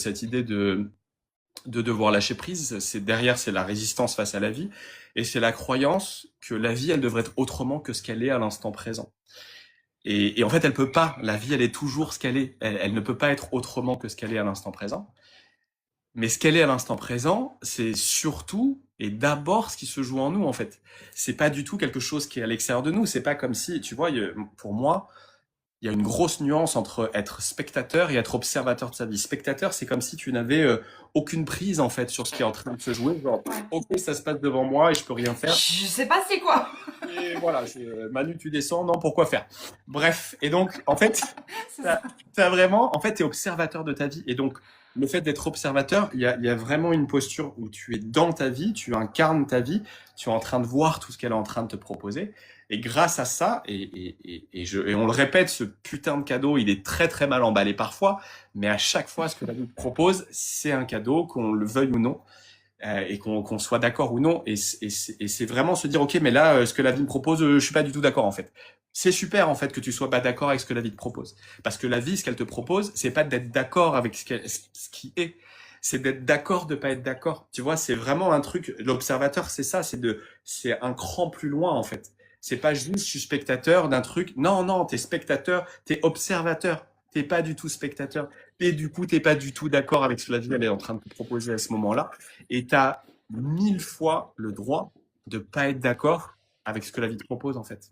cette idée de devoir lâcher prise. Derrière, c'est la résistance face à la vie, et c'est la croyance que la vie, elle devrait être autrement que ce qu'elle est à l'instant présent. Et en fait, elle peut pas. La vie, elle est toujours ce qu'elle est. Elle ne peut pas être autrement que ce qu'elle est à l'instant présent. Mais ce qu'elle est à l'instant présent, c'est surtout et d'abord ce qui se joue en nous, en fait. C'est pas du tout quelque chose qui est à l'extérieur de nous. C'est pas comme si, tu vois, pour moi, il y a une grosse nuance entre être spectateur et être observateur de sa vie. Spectateur, c'est comme si tu n'avais aucune prise, en fait, sur ce qui est en train de se jouer. Genre, Ouais. ok, ça se passe devant moi et je peux rien faire. Je sais pas c'est quoi. Et voilà, Manu, tu descends, non, pourquoi faire? Bref, et donc, en fait, C'est t'as, ça. t'as vraiment, en fait, t'es observateur de ta vie. Et donc, le fait d'être observateur, il y a vraiment une posture où tu es dans ta vie, tu incarnes ta vie, tu es en train de voir tout ce qu'elle est en train de te proposer. Et grâce à ça, et on le répète, ce putain de cadeau, il est très très mal emballé parfois, mais à chaque fois, ce que la vie te propose, c'est un cadeau, qu'on le veuille ou non, et qu'on soit d'accord ou non. Et c'est vraiment se dire, ok, mais là, ce que la vie me propose, je suis pas du tout d'accord en fait. C'est super en fait que tu sois pas d'accord avec ce que la vie te propose, parce que la vie, ce qu'elle te propose, c'est pas d'être d'accord avec ce qui est, c'est d'être d'accord de pas être d'accord. Tu vois, c'est vraiment un truc. L'observateur, c'est ça, c'est un cran plus loin en fait. C'est pas juste je suis spectateur d'un truc. Non, non, t'es spectateur, t'es observateur. T'es pas du tout spectateur. Et du coup, t'es pas du tout d'accord avec ce que la vie elle est en train de te proposer à ce moment-là. Et t'as 1000 fois le droit de pas être d'accord avec ce que la vie te propose, en fait.